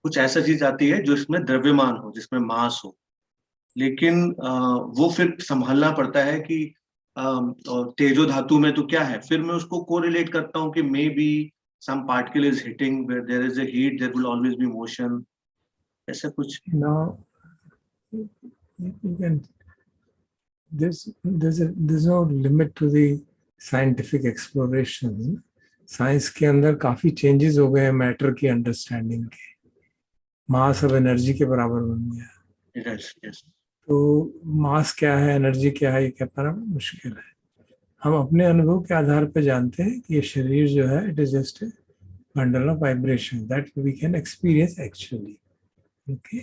कुछ ऐसा चीज आती है जो इसमें द्रव्यमान हो, जिसमें मास हो। लेकिन वो फिर संभालना पड़ता है कि और तेजो धातु में तो क्या है, फिर मैं उसको कोरिलेट करता हूँ कि maybe some particle is hitting where there is a heat, there will always be motion, ऐसा कुछ। Now you can, there's no limit to the scientific exploration. Science के अंदर काफी चेंजेस हो गए हैं मैटर की अंडरस्टैंडिंग के। मास अब एनर्जी के बराबर बन गया। Yes yes. तो मास क्या है, एनर्जी क्या है, ये क्या पाना मुश्किल है। हम अपने अनुभव के आधार पर जानते हैं कि ये शरीर जो है, it is just a bundle of vibration that we can experience actually. Okay,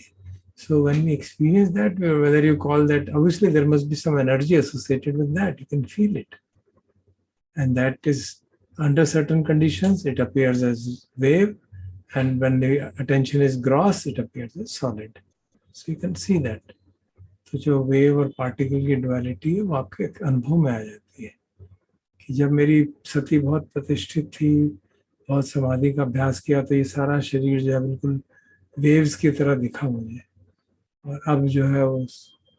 so when we experience that, whether you call that, obviously there must be some energy associated with that, you can feel it, and that is under certain conditions it appears as wave, and when the attention is gross it appears as solid, so you can see that. तो जो wave और particle की duality है वो आपके अनुभव में आ जाती है कि जब मेरी सती बहुत प्रतिष्ठित थी, बहुत समाधि का अभ्यास किया, तो ये सारा शरीर जो है बिल्कुल वेव्स की तरह दिखा मुझे, और अब जो है वो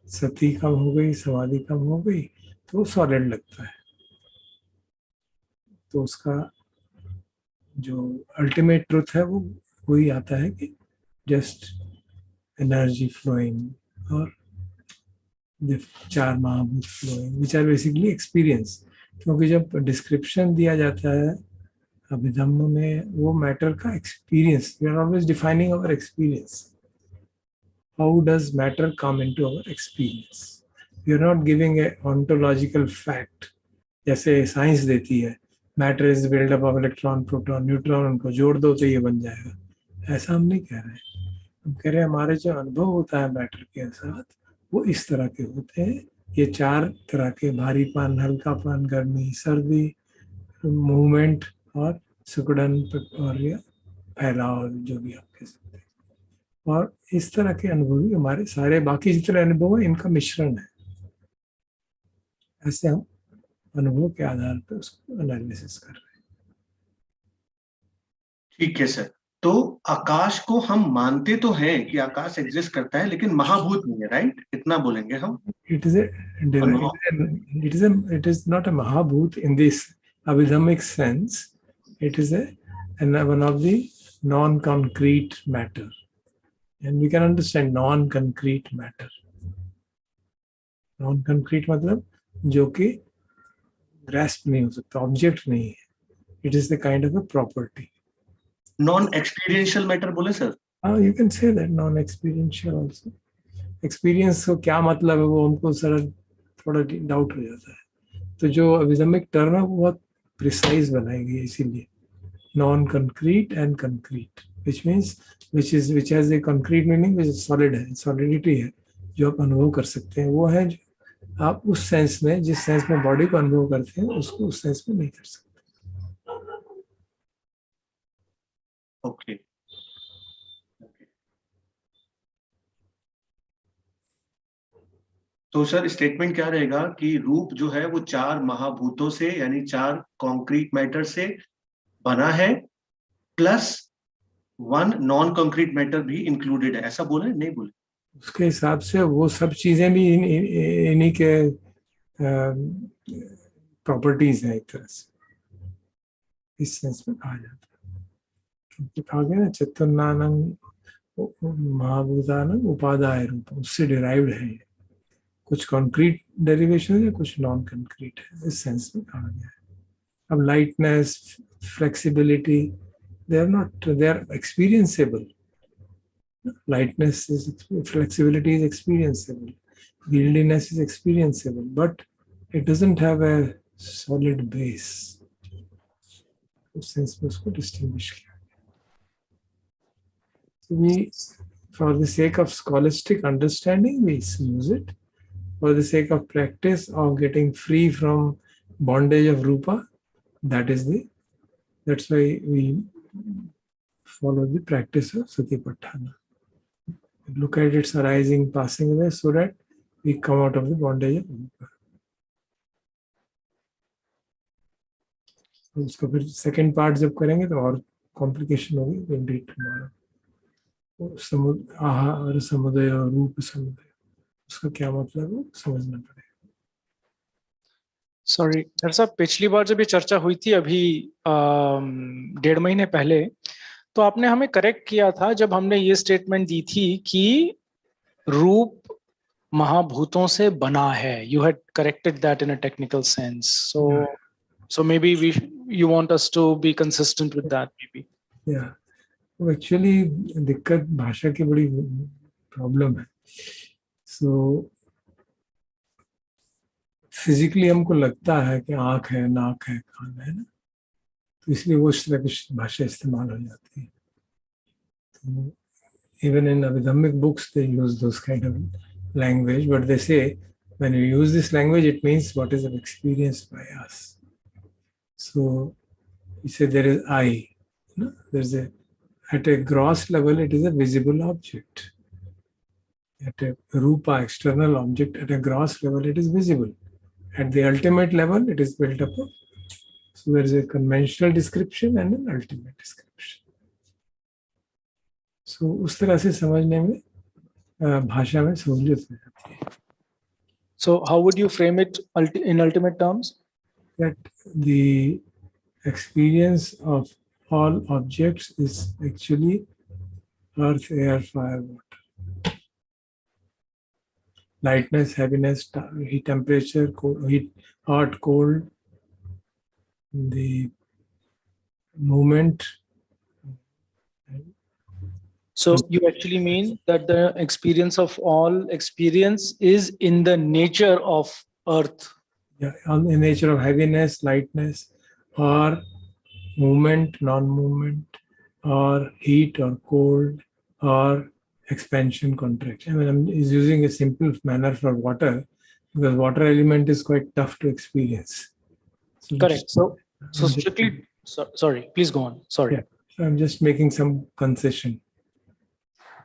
सती कम हो गई, समाधि कम हो गई, तो वो सॉलिड लगता है। तो उसका जो अल्टीमेट ट्रुथ है वो वही आता है कि जस्ट एनर्जी फ्लोइंग और द चार महाभूत flowing which are basically experience. क्योंकि जब डिस्क्रिप्शन दिया जाता है अभिधम्म में, वो मैटर का experience, we are always defining our experience. How does matter come into our experience? We are not giving a ontological fact जैसे साइंस देती है, matter is build up of electron proton neutron, उनको जोड़ दो तो ये बन जाएगा। ऐसा हम नहीं कह रहे हैं। हम कह रहे हैं हमारे जो अनुभव होता है मैटर के साथ वो इस तरह के होते हैं। ये चार तरह के, भारीपन, हल्कापन, गर्मी, सर्दी, मूवमेंट और सिकुड़न और या फैलाव, जो भी आप कह सकते हैं। और इस तरह के अनुभव ही हमारे सारे बाकी जितने अनुभव है इनका मिश्रण है। ऐसे हम अनुभव के आधार पर उसको एनालिसिस कर रहे हैं। ठीक है सर। तो आकाश को हम मानते तो हैं कि आकाश एग्जिस्ट करता है, लेकिन महाभूत नहीं है, राइट? इतना बोलेंगे हम। It is a it is not a mahabhut in this abhidhamic sense. It is one of the non-concrete matter, and we can understand non-concrete matter. Non-concrete मतलब जो कि grasp नहीं हो सकता, ऑब्जेक्ट नहीं है. It is the kind of a property. Non-experiential matter बोले sir? You can say that non-experiential also. Experience को क्या मतलब है वो हमको सर थोड़ा डाउट हो जाता है। तो जो अभिधमिक टर्म है वो बहुत प्रिसाइज बनाई गई है, इसीलिए non concrete and concrete, which means which has a concrete meaning, which solid है, सॉलिडिटी है, जो आप अनुभव कर सकते हैं। वो है जो आप उस सेंस में, जिस सेंस में बॉडी को अनुभव करते हैं, उसको उस सेंस में नहीं कर सकते। ओके। तो सर स्टेटमेंट क्या रहेगा कि रूप जो है वो चार महाभूतों से, यानी चार कॉन्क्रीट मैटर से बना है, plus one non concrete matter भी इंक्लूडेड है, ऐसा बोले नहीं बोले? उसके हिसाब से वो सब चीजें भी इन्हीं के प्रॉपर्टीज हैं एक तरह से, इस सेंस में कहा जाता है। क्योंकि कहा गया ना चतुर्नानंग महाभूतानंग उपादाय रूप, उससे डिराइव्ड है। कुछ कॉन्क्रीट डेरिवेशन है, कुछ नॉन कंक्रीट है, इस सेंस में कहा गया है। अब lightness, flexibility, they are experienceable. Lightness is, flexibility is experienceable, yieldiness is experienceable, but it doesn't have a solid base. उस सेंस में उसको डिस्टिंग्विश किया गया। So we, for the sake of scholastic understanding, we use it. For the sake of practice of getting free from bondage of rupa, that's why we follow the practice of Satipatthana. Look at its arising, passing away, so that we come out of the bondage of rupa. तो उसका फिर second part जब करेंगे तो और complication होगी। Will read tomorrow. आहार समुदय और रूप समुदय, उसका क्या मतलब है समझना पड़ेगा। सॉरी डॉक्टर साहब, पिछली बार जब ये चर्चा हुई थी अभी 1.5 महीने पहले, तो आपने हमें करेक्ट किया था जब हमने ये स्टेटमेंट दी थी कि रूप महाभूतों से बना है। You had corrected that in a technical sense, so maybe you want us to be consistent with that maybe. Yeah, actually दिक्कत भाषा की बड़ी प्रॉब्लम है। सो फिजिकली हमको लगता है कि आँख है, नाक है, कान है ना, तो इसलिए वो इस तरह की भाषा इस्तेमाल हो जाती है। तो even in Abhidhammic books they use those kind of language, but they say when you use this language it means what is experienced by us. So you say there is I, there's at a gross level it is a visible object. At a rupa, external object, at a gross level it is visible. At the ultimate level it is built up of, so there is a conventional description and an ultimate description. So उस तरह से समझने में भाषा में सहूलियत हो जाती है। So how would you frame it in ultimate terms? That the experience of all objects is actually earth, air, fire, water. Lightness, heaviness, heat, temperature, cold, heat, hot, cold, the movement. So you actually mean that the experience of all experience is in the nature of earth. Yeah, on the nature of heaviness, lightness, or movement, non-movement, or heat or cold, or expansion, contraction. I mean, I'm using a simple manner for water because water element is quite tough to experience. So Correct. So I'm just- strictly, sorry, please go on. Sorry. Yeah. So I'm just making some concession.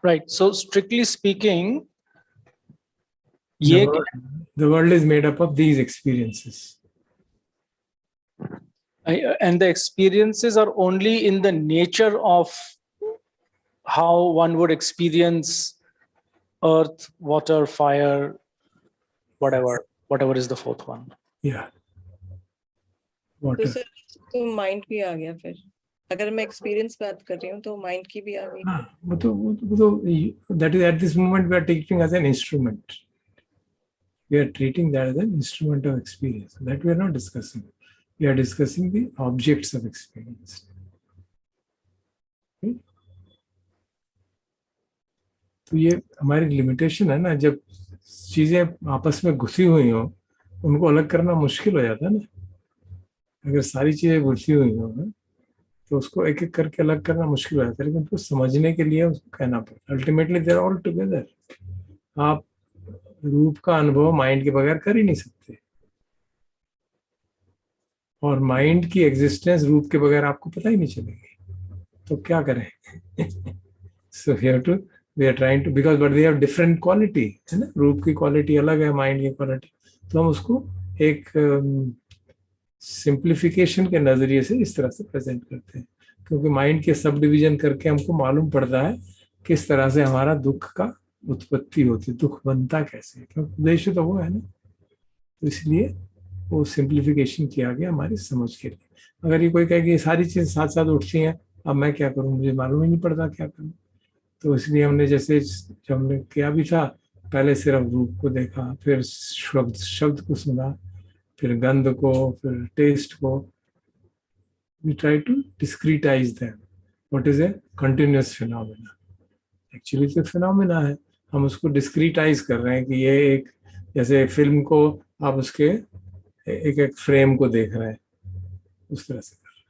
Right. So strictly speaking, The world is made up of these experiences. and the experiences are only in the nature of how one would experience earth, water, fire, whatever is the fourth one. Yeah. तो Water. Sir तो mind भी आ गया फिर अगर मैं experience बात कर रही हूँ तो माइंड की भी आ गई हाँ, वो तो that is at this moment we are taking as an instrument. We are treating that as an instrument of experience. That we are not discussing. We are discussing the objects of experience. Okay? तो ये हमारी limitation है ना, जब चीजें आपस में घुसी हुई हो उनको अलग करना मुश्किल हो जाता है ना. अगर सारी चीजें घुसी हुई हो ना तो उसको एक एक करके अलग करना मुश्किल हो जाता है, लेकिन उसको समझने के लिए उसको कहना पड़ता है. Ultimately they are all together. आप रूप का अनुभव माइंड के बगैर कर ही नहीं सकते, और माइंड की एग्जिस्टेंस रूप के बगैर आपको पता ही नहीं चलेगी, तो क्या करें. So we are trying to, because but they have different quality है ना. रूप की क्वालिटी अलग है, माइंड की क्वालिटी, तो हम उसको एक सिंप्लीफिकेशन के नजरिए से इस तरह से प्रेजेंट करते हैं, क्योंकि माइंड के सब डिवीजन करके हमको मालूम पड़ता है किस तरह से हमारा दुख का उत्पत्ति होती है, दुख बनता कैसे, क्योंकि उद्देश्य तो वो है ना. तो इसलिए वो सिंप्लीफिकेशन किया गया हमारी समझ के लिए. अगर ये कोई कहे कि ये सारी चीज साथ साथ उठती हैं, अब मैं क्या करूं, मुझे मालूम ही नहीं पड़ता क्या करूं. तो इसलिए हमने जैसे जब हमने किया भी था, पहले सिर्फ रूप को देखा, फिर शब्द को सुना, फिर गंध को, फिर टेस्ट को. We try to discretize them. What is a continuous phenomena. Actually तो फिनोमेना है, हम उसको डिस्क्रीटाइज कर रहे हैं कि ये एक, जैसे फिल्म को आप उसके एक एक फ्रेम को देख रहे हैं, उस तरह से कर रहे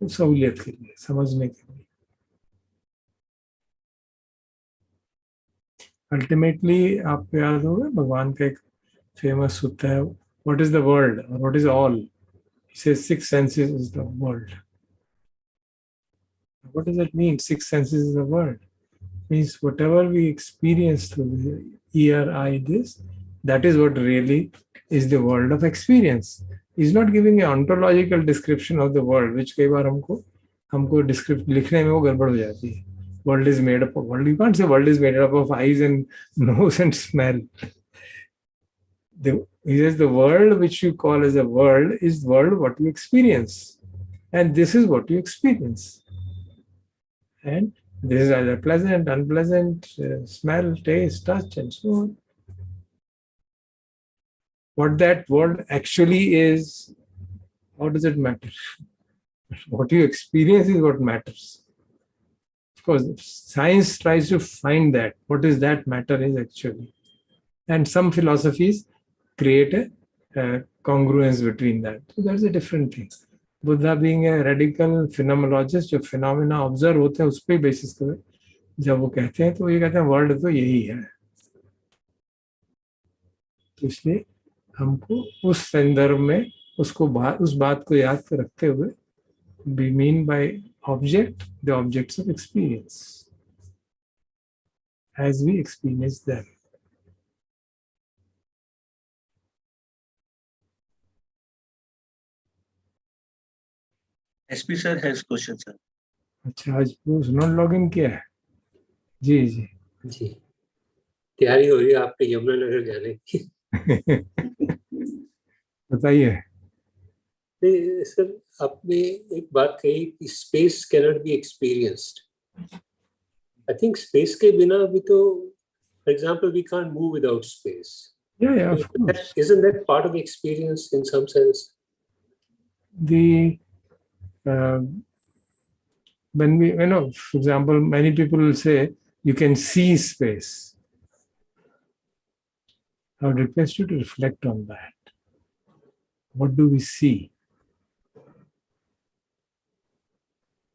हैं, सहूलियत के लिए, समझने के लिए. अल्टीमेटली आपको याद होगा भगवान का एक फेमस सूत्र है, व्हाट इज द वर्ल्ड और what is all. He says 6 senses is the world. What does that mean? 6 senses is the world. It means whatever we experience through the ear, eye, this, that is what really is the world of experience. He's not giving an ontological description of the world, which कई बार हमको descript लिखने में वो गड़बड़ हो जाती है. World is made up of world. You can't say world is made up of eyes and nose and smell. He says the world which you call as a world is world what you experience, and this is what you experience, and this is either pleasant, unpleasant, smell, taste, touch, and so on. What that world actually is, how does it matter? What you experience is what matters. Of course, science tries to find that what is that matter is actually, and some philosophies create a congruence between that. So that's a different thing. Buddha being a radical phenomenologist, जो phenomena observe होते हैं उस पे basis पे जब वो कहते हैं तो ये कहते हैं वर्ल्ड तो यही है. तो इसलिए हमको उस संदर्भ में उसको उस बात को याद रखते हुए we mean by object the objects of experience as we experience them. SP sir has question sir. अच्छा, आज नॉन लॉगिन किया है. जी जी जी, तैयारी हो रही है आपके यमुना नगर जाने की. बताइए। सर आपने एक बात कही कि space cannot be experienced. I think space के बिना भी तो, for example, we can't move without space. Yeah, of course. Isn't that part of the experience in some sense? The when we, for example, many people will say you can see space. I would request you to reflect on that. What do we see?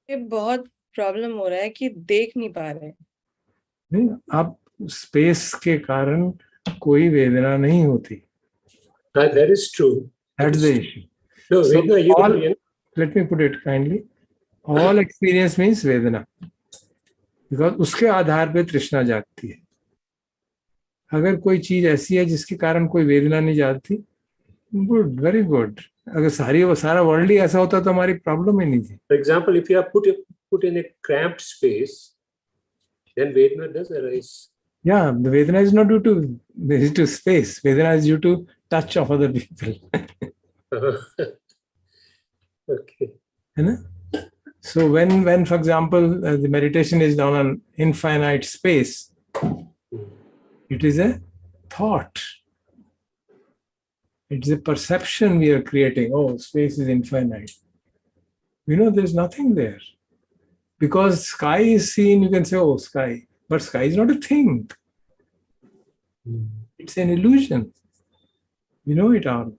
ये बहुत problem हो रहा है कि देख नहीं पा रहे हैं. नहीं, आप स्पेस के कारण कोई वेदना नहीं होती. That is true. That's the issue. No, So Vedna, you all, don't. let me put it kindly. All experience means Vedana. Because उसके आधार पे तृष्णा जागती है. अगर कोई चीज ऐसी है जिसके कारण कोई वेदना नहीं जागती, गुड, वेरी गुड. अगर सारा वर्ल्ड ही ऐसा होता तो हमारी प्रॉब्लम ही नहीं थी. For example, if you are put in a cramped space, then Vedna does arise. Yeah, the Vedana is not due to space. Vedana is due to touch of other people. Okay. है ना? So when for example the meditation is done on infinite space, it is a thought. It's a perception we are creating. Oh, space is infinite. There's nothing there. Because sky is seen, you can say, oh, sky. But sky is not a thing. It's an illusion. We know it all.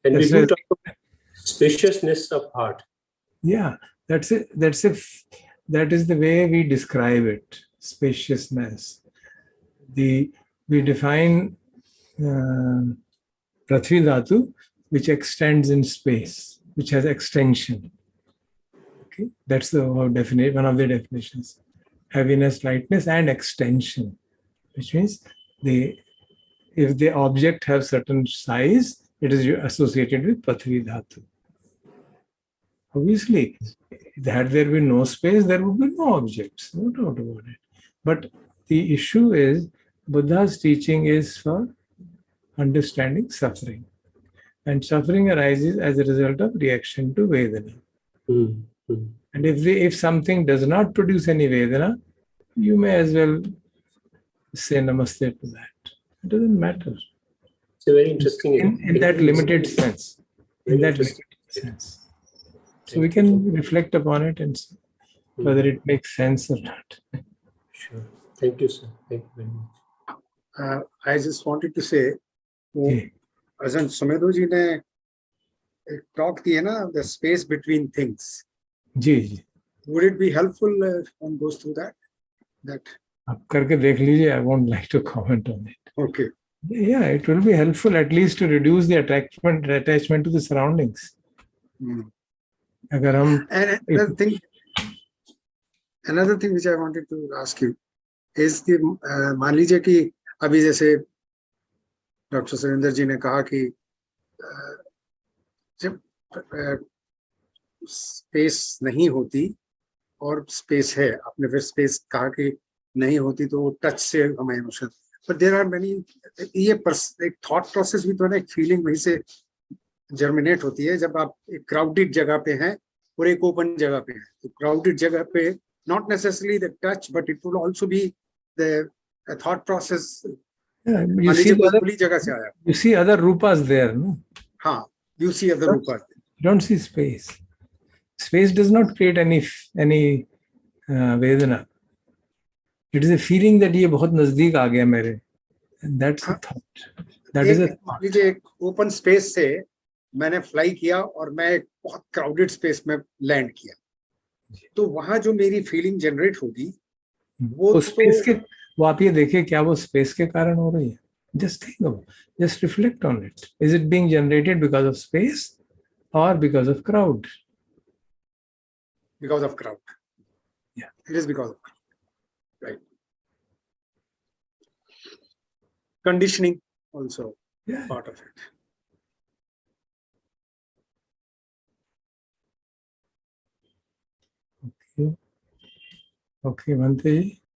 And we That's do why- talk about spaciousness of heart. Yeah, that is the way we describe it. Spaciousness. We define Prithvi Dhatu, which extends in space, which has extension. Okay, that's one of the definitions. Heaviness, lightness, and extension, which means if the object has certain size, it is associated with Prithvi Dhatu. Obviously, had there been no space, there would be no objects, no doubt about it. But the issue is, Buddha's teaching is for understanding suffering. And suffering arises as a result of reaction to Vedana. And if something does not produce any Vedana, you may as well say Namaste to that. It doesn't matter. It's a very interesting. In that limited sense. In that interesting. limited sense. So we can reflect upon it and see whether it makes sense or not. Sure. Thank you, sir. Thank you very much. I just wanted to say, Okay. Ajahn Sumedho ji ने एक talk दी है ना, the space between things. Ji. Would it be helpful if one goes through that? आप करके देख लीजिए. I won't like to comment on it. Okay. Yeah, it will be helpful at least to reduce the attachment to the surroundings. अगर हम And another thing which I wanted to ask you is कि मान लीजिए कि अभी जैसे doctor Surendra जी ने कहा कि जब स्पेस नहीं होती और स्पेस है, आपने फिर स्पेस कहा कि नहीं होती तो टच से हमें emotion, but there are many, ये एक थॉट प्रोसेस भी तो है, एक फीलिंग वहीं से जर्मिनेट होती है जब आप एक क्राउडेड जगह पे हैं और एक ओपन जगह पे हैं. तो क्राउडेड जगह पे not necessarily the touch, but it will also be the thought process. you see other rupas there, no? हाँ, you see other rupas. You don't see space. Space does not create any vedana. It is a feeling that ये बहुत नजदीक आ गया मेरे. And that's a thought. That is a thought. मान लीजिए एक open space से मैंने फ्लाई किया और मैं एक बहुत क्राउडेड स्पेस में लैंड किया, तो वहां जो मेरी फीलिंग जनरेट होगी वो स्पेस के, वो आप ये देखिए क्या वो स्पेस के कारण हो रही है. Just think of it. Just reflect on it. Is it being generated because of space or because of crowd? Because of crowd. Yeah. It is because of crowd. Right. Conditioning also part of it. Okay, Bhante ji.